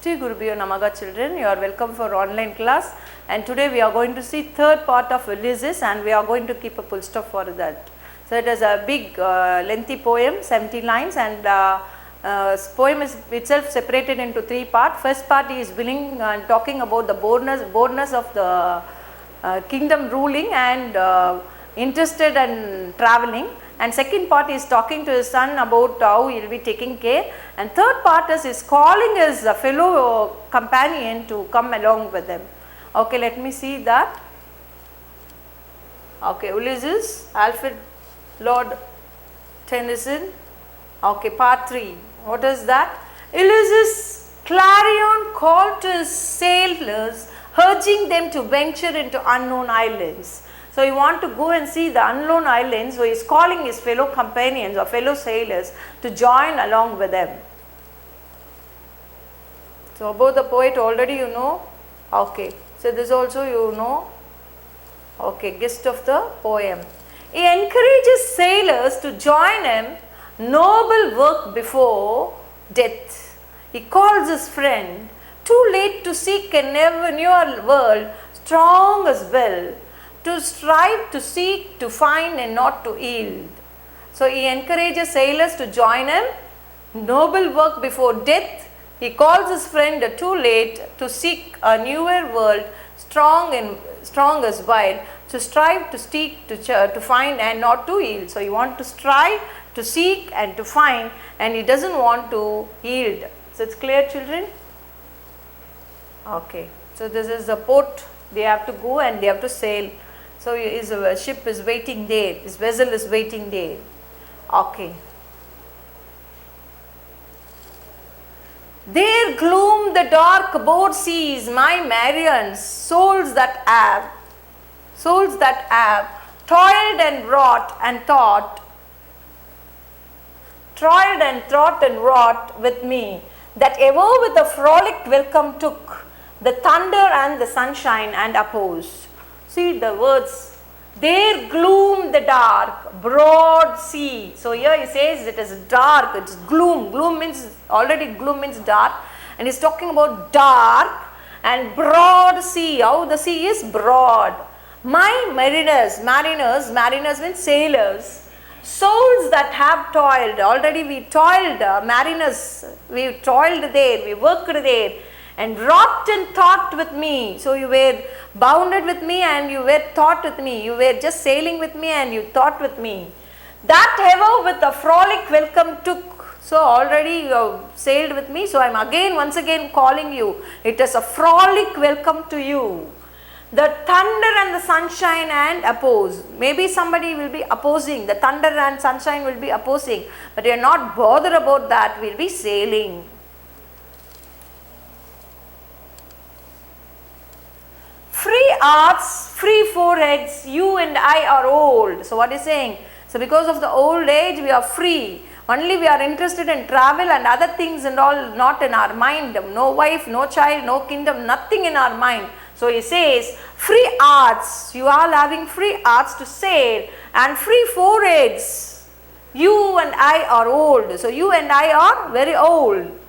Sri Gurubhyo Namaha children, you are welcome for online class, and today we are going to see third part of Ulysses and we are going to keep a full stop for that. So it is a big lengthy poem, 70 lines, and poem is itself separated into three parts. First part is talking about the boredness of the kingdom ruling and interested in traveling, and second part is talking to his son about how he will be taking care, and third part is calling his fellow companion to come along with him. Okay, let me see that. Okay, Ulysses, Alfred Lord Tennyson. Okay, part 3. What is that? Ulysses' clarion called to his sailors, urging them to venture into unknown islands. So he want to go and see the unknown islands, so he is calling his fellow companions or fellow sailors to join along with them. So about the poet already you know. Okay, so this also you know. Okay, gist of the poem. He encourages sailors to join him, noble work before death. He calls his friend, too late to seek a newer world, strong as will, to strive, to seek, to find and not to yield. So he encourages sailors to join him, noble work before death. He calls his friend too late to seek a newer world, strong as wild, to strive, to seek, to find and not to yield. So he wants to strive, to seek and to find, and he doesn't want to yield. So it's clear, children? Okay, so this is the port, they have to go and they have to sail. So his ship is waiting there, his vessel is waiting there. Okay. There gloom the dark board seas, my Marians, souls that have toiled and wrought and thought, with me, that ever with a frolic welcome took the thunder and the sunshine and opposed. See the words, there gloom the dark, broad sea. So here he says it is dark, it's gloom. Gloom means dark, and he's talking about dark and broad sea. How the sea is broad. My mariners means sailors, souls that have toiled. Already we toiled, mariners, we toiled there, we worked there, and wrought and thought with me. So you were bounded with me and you were thought with me. You were just sailing with me and you thought with me. That ever with a frolic welcome took. So already you have sailed with me. So I am once again calling you. It is a frolic welcome to you. The thunder and the sunshine and oppose. Maybe somebody will be opposing. The thunder and sunshine will be opposing. But you are not bothered about that. We will be sailing. Free arts, free foreheads, you and I are old. So what is saying? So because of the old age we are free. Only we are interested in travel and other things and all not in our mind. No wife, no child, no kingdom, nothing in our mind. So he says, free arts, you all having free arts to sail, and free foreheads. You and I are old. So you and I are very old.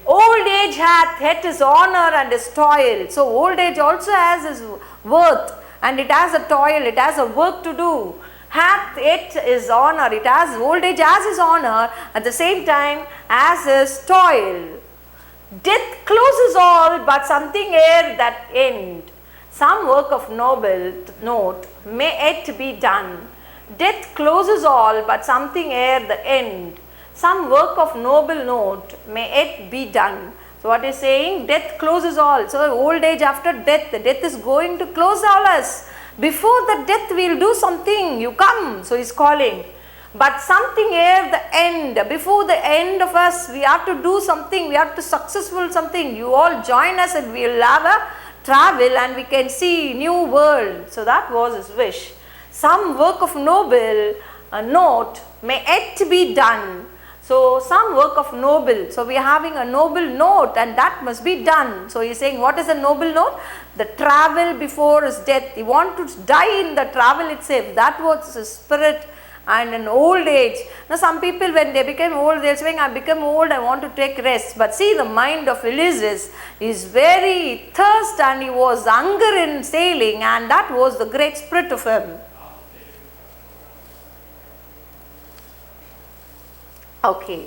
Old age hath his honor and his toil. So old age also has his worth, and it has a toil, it has a work to do. Hath it his honor, it has old age as his honor, at the same time as his toil. Death closes all, but something ere that end. Some work of noble note may yet be done. Death closes all, but something ere the end. Some work of noble note may yet be done. So what is saying? Death closes all. So old age after death, the death is going to close all us. Before the death we will do something, you come. So he is calling. But something ere the end, before the end of us, we have to do something, we have to successful something. You all join us and we will have a travel and we can see new world. So that was his wish. Some work of noble note may yet be done. So some work of noble, so we are having a noble note and that must be done. So he is saying, what is a noble note? The travel before his death. He wants to die in the travel itself. That was his spirit and in old age. Now some people when they become old, they're saying, I become old, I want to take rest. But see, the mind of Ulysses is very thirst, and he was hunger in sailing, and that was the great spirit of him. Okay.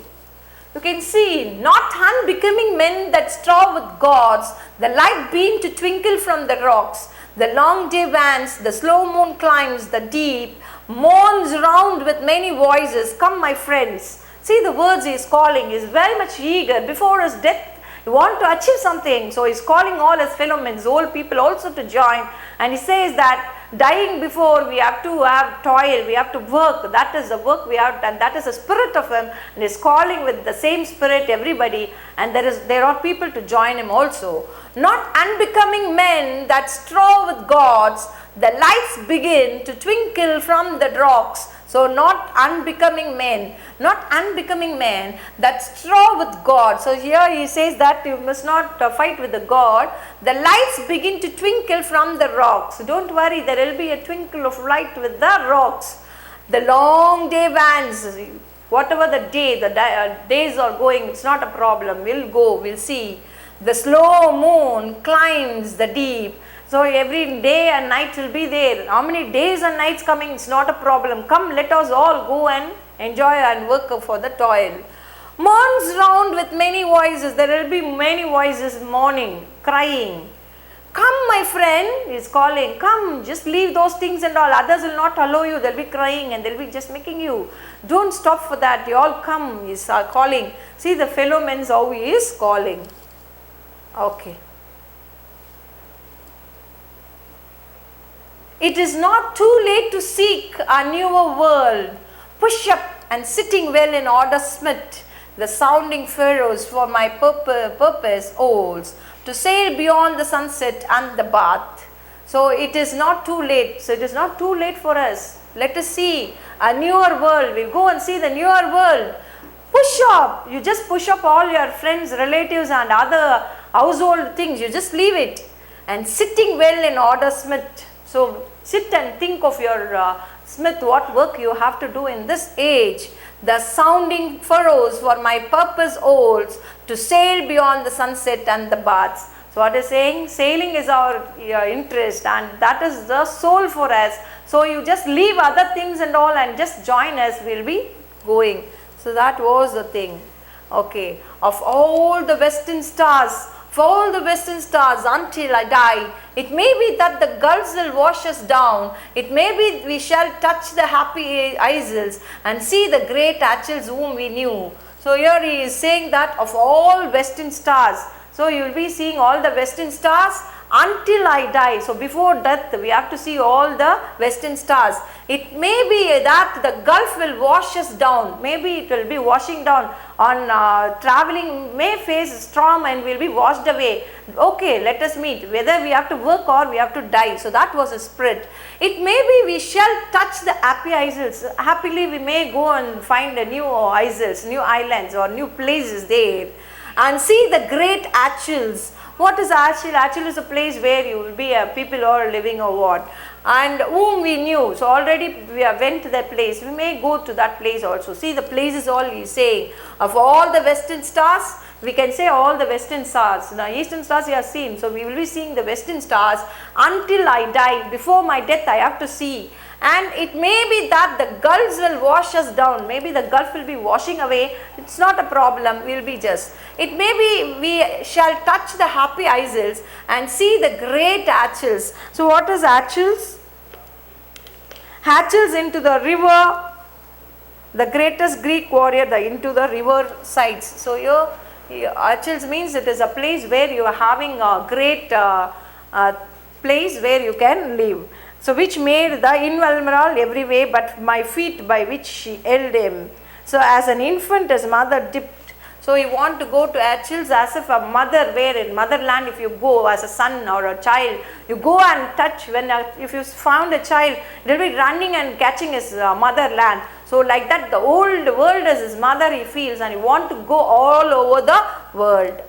You can see, not unbecoming men that strive with gods, the light beam to twinkle from the rocks, the long day wanes, the slow moon climbs the deep, mourns round with many voices, come my friends. See the words he is calling, he is very much eager before his death, he wants to achieve something, so he is calling all his fellow men, old people also to join, and he says that dying before we have to have toil, we have to work, that is the work we have, and that is the spirit of him, and is calling with the same spirit everybody, and there are people to join him also. Not unbecoming men that strive with gods, the lights begin to twinkle from the rocks. So not unbecoming men that strive with God. So here he says that you must not fight with the God. The lights begin to twinkle from the rocks. Don't worry, there will be a twinkle of light with the rocks. The long day wanes. Whatever the day, days are going, it's not a problem. We'll go, we'll see. The slow moon climbs the deep. So every day and night will be there. How many days and nights coming? It's not a problem. Come, let us all go and enjoy and work for the toil. Mourns round with many voices. There will be many voices mourning, crying. Come, my friend, he is calling. Come, just leave those things and all. Others will not allow you. They'll be crying and they'll be just making you. Don't stop for that. You all come, he is calling. See the fellow men how he is calling. Okay. It is not too late to seek a newer world. Push up and sitting well in order smith, the sounding furrows for my purpose holds, to sail beyond the sunset and the bath. So it is not too late. So it is not too late for us. Let us see a newer world. We'll go and see the newer world. Push up. You just push up all your friends, relatives and other household things. You just leave it. And sitting well in order smith. So sit and think of your smith, what work you have to do in this age. The sounding furrows for my purpose holds, to sail beyond the sunset and the baths. So what is saying? Sailing is our interest, and that is the soul for us. So you just leave other things and all and just join us, we will be going. So that was the thing. Okay. Of all the western stars, for all the western stars until I die, it may be that the gulfs will wash us down, it may be we shall touch the happy isles and see the great Achilles whom we knew. So here he is saying that of all western stars, so you will be seeing all the western stars until I die. So before death we have to see all the western stars. It may be that the gulf will wash us down, maybe it will be washing down on traveling, may face storm and will be washed away. Okay, let us meet, whether we have to work or we have to die. So that was a spirit. It may be we shall touch the happy isles. Happily we may go and find a new isles, new islands or new places there and see the great Achilles. What is Achilles? Achilles is a place where you will be people are living or what, and whom we knew. So already we went to that place. We may go to that place also. See the places all he is saying. Of all the western stars, we can say all the western stars. Now eastern stars we have seen. So we will be seeing the western stars until I die. Before my death I have to see. And it may be that the gulfs will wash us down. Maybe the gulf will be washing away. It's not a problem. We'll be just. It may be we shall touch the happy isles and see the great Achilles. So what is Achilles? Achilles into the river, the greatest Greek warrior, into the river sides. So here Achilles means it is a place where you are having a great place where you can live. So which made the invulnerable every way, but my feet by which she held him. So as an infant his mother dipped. So you want to go to Achilles as if a mother, where in motherland if you go as a son or a child, you go and touch. If you found a child, it will be running and catching his motherland. So like that the old world is his mother he feels, and he want to go all over the world.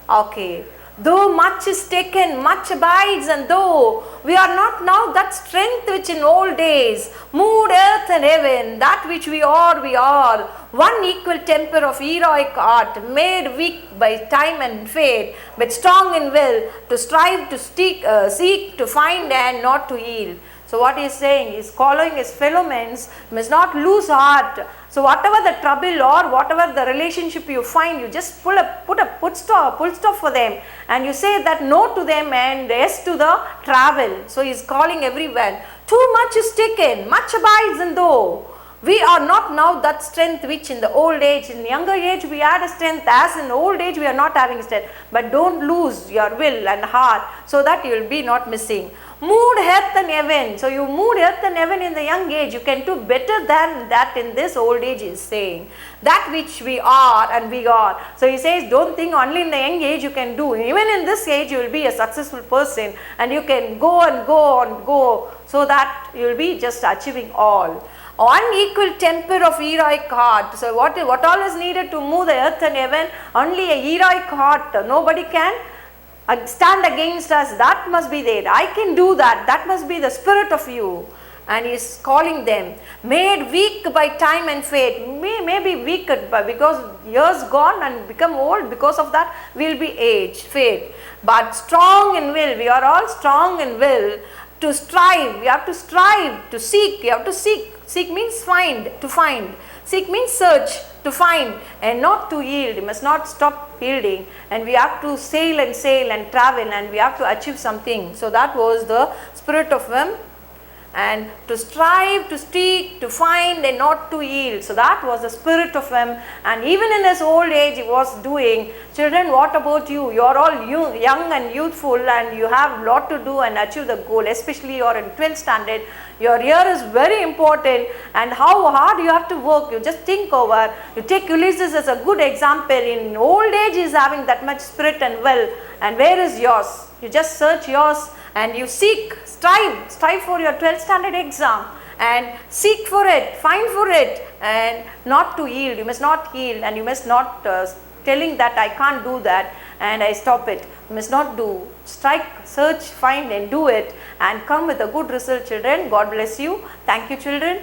Okay. Though much is taken, much abides, and though we are not now that strength which in old days moved earth and heaven, that which we are, one equal temper of heroic art, made weak by time and fate, but strong in will, to strive, to seek, to find, and not to yield. So what he is saying is calling his fellow men, must not lose heart. So whatever the trouble or whatever the relationship you find, you just put a full stop for them, and you say that no to them and yes to the travel. So he is calling everyone. Too much is taken, much abides, and though we are not now that strength which in the old age, in younger age we had a strength, as in old age we are not having strength. But don't lose your will and heart, so that you will be not missing. Moved earth and heaven. So you moved earth and heaven in the young age, you can do better than that in this old age, is saying. That which we are and we are. So he says, don't think only in the young age you can do. Even in this age you will be a successful person, and you can go and go and go, so that you will be just achieving all. Unequal temper of heroic heart. So what all is needed to move the earth and heaven? Only a heroic heart. Nobody can stand against us. That must be there. I can do that. That must be the spirit of you. And he is calling them, made weak by time and fate. May be weak because years gone and become old. Because of that we will be aged, fate. But strong in will. We are all strong in will. To strive, we have to strive, to seek, we have to seek. Seek means find, to find. Seek means search, to find, and not to yield. We must not stop yielding, and we have to sail and travel, and we have to achieve something. So that was the spirit of him. And to strive, to seek, to find, and not to yield. So that was the spirit of him. And even in his old age he was doing. Children, what about you? You are all young and youthful, and you have a lot to do and achieve the goal. Especially you are in 12th standard. Your year is very important, and how hard you have to work. You just think over. You take Ulysses as a good example. In old age he is having that much spirit and will. And where is yours? You just search yours, and you seek, strive for your 12th standard exam, and seek for it, find for it, and not to yield. You must not yield, and you must not telling that I can't do that and I stop it. You must not do. Strike, search, find, and do it, and come with a good result, children. God bless you. Thank you, children.